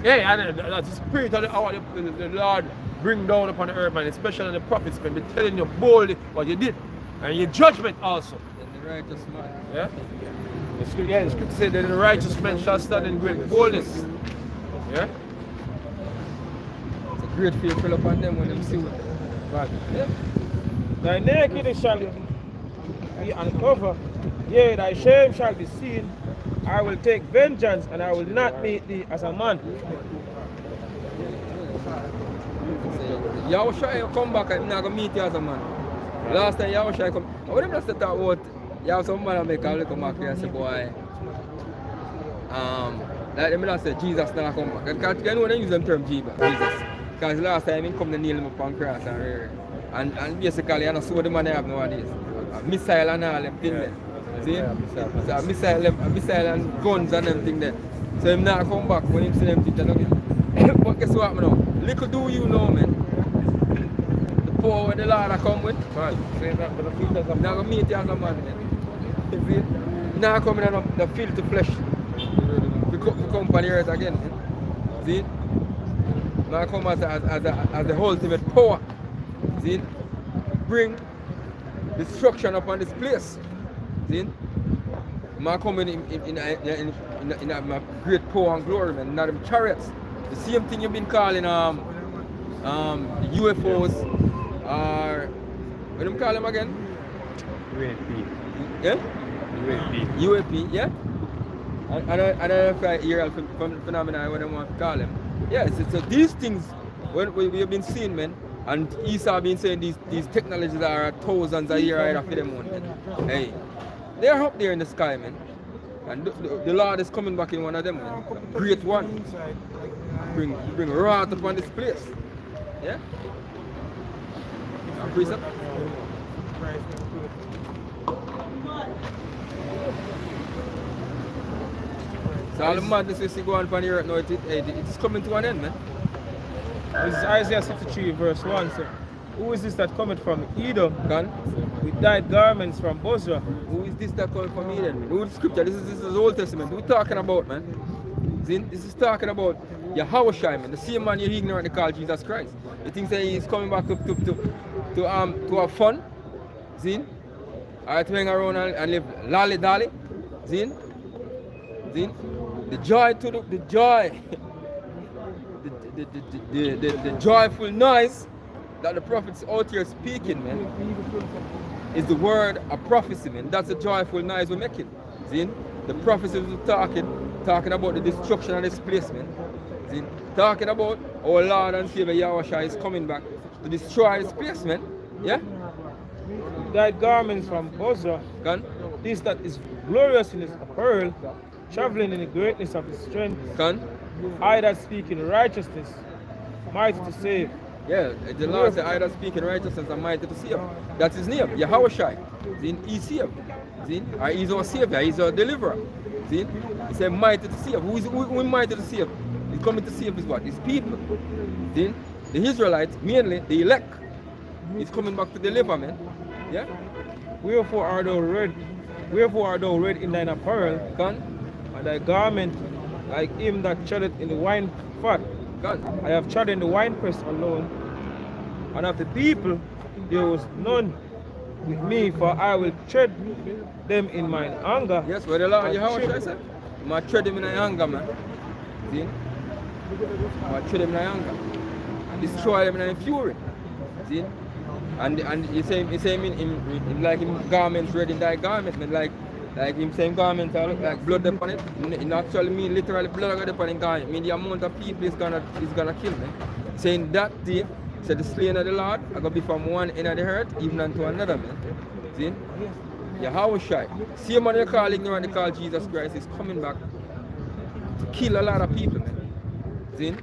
[SPEAKER 2] Yeah, and that's the spirit of the Lord bring down upon the earth, man, especially the prophets, man, be telling you boldly what you did. And your judgment also.
[SPEAKER 1] And the righteous man.
[SPEAKER 2] Yeah? The scripture said that the righteous man shall stand in great boldness. Yeah?
[SPEAKER 1] It's a great fear fill upon them when them see it.
[SPEAKER 2] Right.
[SPEAKER 1] Yeah.
[SPEAKER 4] Thy nakedness shall be uncovered, yea, thy shame shall be seen. I will take vengeance, and I will not meet thee as a man.
[SPEAKER 1] Yahushua come back and I'm not going to meet you as a man. Last time Yahushua come, what them just talk about, you have some man make a little back here and say, boy, like them just say, Jesus not come back. Because you know they use them term Jesus. Because last time he come to nail him up on cross and basically, you know, so the man they have nowadays. A missile and all them things there. See? So a missile and guns and them things there. So him not come back when him see them things there. But guess what, man? Little do you know, man. The power where the Lord I come with.
[SPEAKER 2] Right. Saying that for the people
[SPEAKER 1] I'm not going to meet you as a man, man. You see? Now coming on the filthy flesh. We come on the earth again. Man. See? Now come as the ultimate power. See? Bring destruction upon this place. See? Man coming in my great power and glory, man. Not them chariots. The same thing you've been calling UFOs or what do you call them again?
[SPEAKER 2] UAP.
[SPEAKER 1] Yeah?
[SPEAKER 2] UAP.
[SPEAKER 1] UAP, yeah? I don't know if I hear from phenomena what I want to call them. Yeah, so these things when we've been seeing, man, and Esau been saying these technologies are thousands a year right after them one, man. Hey, they're up there in the sky, man. And the Lord is coming back in one of them, man. Great one. Bring wrath upon this place. Yeah? Precept? So all the madness we see going on here right now, it's coming to an end, man.
[SPEAKER 4] This is Isaiah 63 verse 1. So, who is this that cometh from Edom
[SPEAKER 1] Gone?
[SPEAKER 4] with dyed garments from Bozrah?
[SPEAKER 1] Who is this that coming from Eden? Who is the scripture? This is the Old Testament. Who talking about, man? This is talking about Yahushua, man. The same man you're ignorant to call Jesus Christ. You think that he's coming back to have fun? Zin? Or to hang around and live lolly-dolly? Zin? Zin? The joy to the joy. The joyful noise that the prophets out here speaking, man, is the word of prophecy, man. That's the joyful noise we're making. See? The prophecies we're talking about the destruction of this place, man. See? Talking about our Lord and Savior Yahushua is coming back to destroy this place, man. Yeah?
[SPEAKER 4] Thy garments from Bozrah,
[SPEAKER 1] Can?
[SPEAKER 4] this that is glorious in his apparel, traveling in the greatness of his strength.
[SPEAKER 1] Can?
[SPEAKER 4] I that speak in righteousness, mighty to save.
[SPEAKER 1] Yeah, the Lord said, I that speak in righteousness and mighty to save. That's his name, Yahushua. See? He saved. See? He's our Savior, he's our deliverer. See? He said, mighty to save. Who is mighty to save? He's coming to save his what? His people. See? The Israelites, mainly the elect. He's coming back to deliver, man. Yeah?
[SPEAKER 4] Wherefore art thou red? Wherefore art thou red in thine apparel,
[SPEAKER 1] Can?
[SPEAKER 4] and thy garment like him that treadeth in the wine fat?
[SPEAKER 1] Can?
[SPEAKER 4] I have trodden the winepress alone, and of the people there was none with me, for I will tread them in mine anger.
[SPEAKER 1] Yes, where the Lord Yahushua said, I'm going to tread him in thy anger, man. See? I'm going to tread him in thy anger. And destroy him in thy fury. See? And he say him like him garments red in thy garment, man. Like him same garment look like blood upon it. It actually mean literally blood upon his garment. I mean the amount of people is gonna kill, man. Saying that day, said the slain of the Lord are gonna be from one end of the earth even unto another, man. See? Yahushua, same man you call ignorant, they call Jesus Christ, is coming back to kill a lot of people, man. See?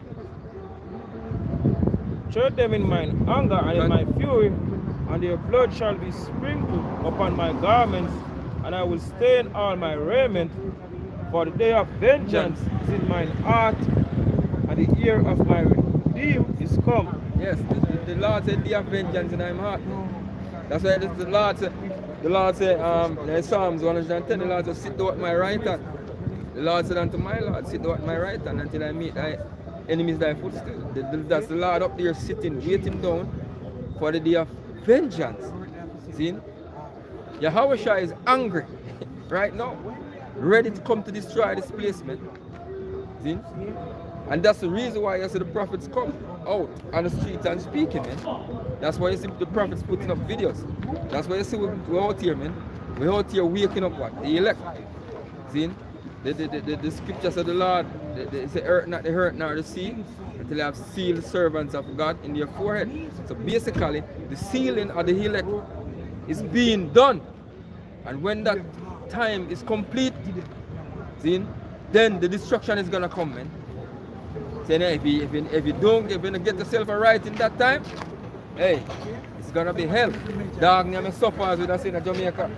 [SPEAKER 4] Tread them in mine anger and in my fury, and their blood shall be sprinkled upon my garments, and I will stain all my raiment, for the day of vengeance is in mine heart, and the year of my redeem is come.
[SPEAKER 1] Yes, the Lord said day of vengeance in thy heart. That's why the Lord said, in Psalms 110, the Lord said, sit thou at my right hand. The Lord said unto my Lord, sit thou at my right hand until I meet thy enemies thy footstool. That's the Lord up there sitting, waiting down for the day of vengeance. See? Yahushua is angry right now, ready to come to destroy this place, man. See? And that's the reason why you see the prophets come out on the streets and speaking, man. That's why you see the prophets putting up videos. That's why you see we're out here, man. We're out here waking up what? The elect. See? The scriptures of the Lord, they say earth not the earth nor the sea, until they have sealed the servants of God in their forehead. So basically, the sealing of the elect is being done. And when that time is complete, see, then the destruction is gonna come, man. So if you don't get yourself right in that time, hey, it's gonna be hell. Dog name suffers with us in Jamaica.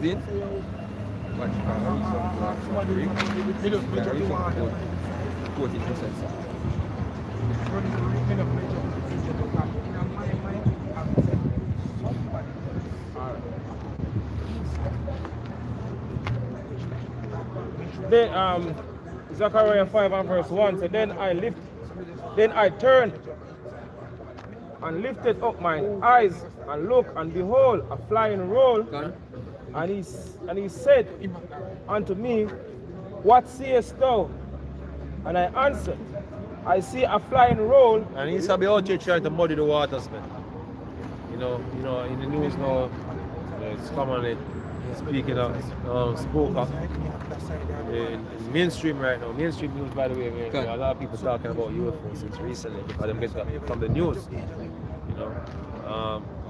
[SPEAKER 1] See? Watch, 14%.
[SPEAKER 4] Then Zechariah 5 and verse 1 said, then I turned and lifted up mine eyes and looked, and behold, a flying roll. And he said unto me, what seest thou? And I answered, I see a flying roll.
[SPEAKER 2] And he's out here trying to muddy the waters, man. You know, in the news now, it's commonly speaking of, spoke of in mainstream right now. Mainstream news, by the way, man, a lot of people talking about UFOs since recently because them get from the news. You know,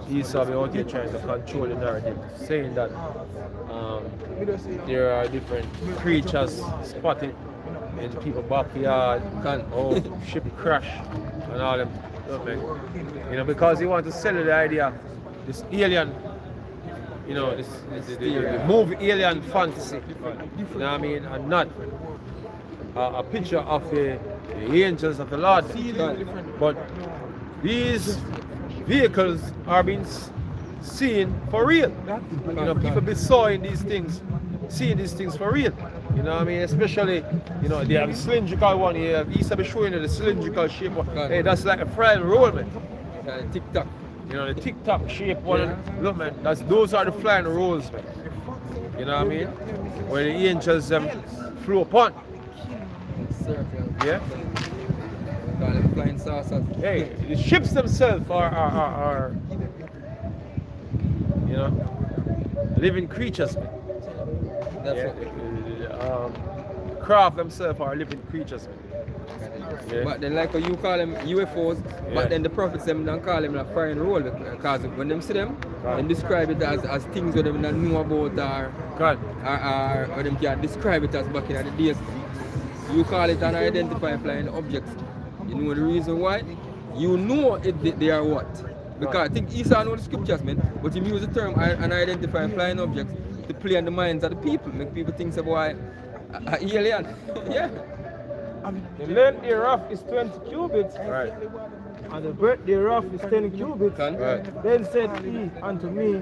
[SPEAKER 2] he's out here trying to control the narrative, saying that there are different creatures spotted in people's backyard, ship crash, and all them. You know, because he wants to sell the idea, this alien. You know, the movie alien fantasy, you know what I mean, and not a picture of the angels of the Lord. But these vehicles are being seen for real. You know, people be seeing these things for real. You know what I mean? Especially, you know, they have a cylindrical one here. He used to be showing you the cylindrical shape one. Hey, that's like a flying roll, man.
[SPEAKER 1] TikTok.
[SPEAKER 2] You know, the TikTok shape one. Yeah. Look, man, those are the flying rolls, man. You know what I mean? Where the angels flew upon. Yeah?
[SPEAKER 1] Call them flying saucers.
[SPEAKER 2] Hey, the ships themselves are you know, living creatures, man.
[SPEAKER 1] That's
[SPEAKER 2] Yeah,
[SPEAKER 1] what.
[SPEAKER 2] craft themselves are living creatures, man. Yeah.
[SPEAKER 1] But then like you call them UFOs,
[SPEAKER 2] Yeah.
[SPEAKER 1] but then the prophets them don't call them like foreign role because when them see them,
[SPEAKER 2] Right.
[SPEAKER 1] they describe it as things that them don't know about
[SPEAKER 2] God.
[SPEAKER 1] or them can describe it as back in the days. You call it unidentified flying objects. You know the reason why? You know they are what? Because I think Esau know the scriptures, man, but he use the term unidentified flying objects to play on the minds of the people, make people think about alien. Yeah.
[SPEAKER 4] The length thereof is 20 cubits,
[SPEAKER 2] Right.
[SPEAKER 4] and the breadth thereof is 10 cubits.
[SPEAKER 1] Can?
[SPEAKER 2] Right.
[SPEAKER 4] Then said he unto me,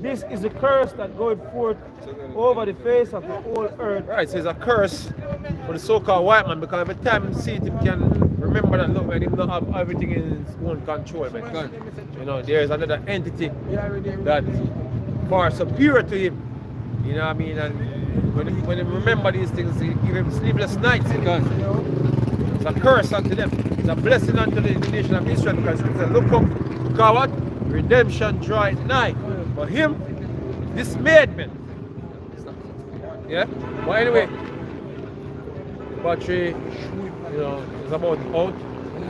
[SPEAKER 4] This is a curse that goeth forth over the face of the whole earth.
[SPEAKER 2] Right, so it's a curse for the so-called white man because every time he see it, he can remember that look, man, he don't have everything in his own control, man.
[SPEAKER 1] Can.
[SPEAKER 2] You know, there's another entity that far superior to him. You know what I mean? And when he remember these things, he give him sleepless nights. It's a curse unto them. It's a blessing unto the nation of Israel because he said, look up, because what? Redemption draweth nigh. But him, dismayed men. Yeah? But anyway, battery, you know, is about out.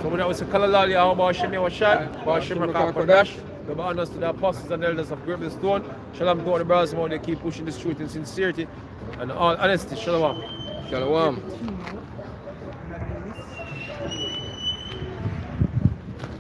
[SPEAKER 2] So when I was a Kalalali, how about Shemi Washai, about Shemi Kodash, the honors to the apostles and elders of Graven Stone. Shalom to all the brothers, how they keep pushing this truth in sincerity and all honesty. Shalom.
[SPEAKER 1] Shalom.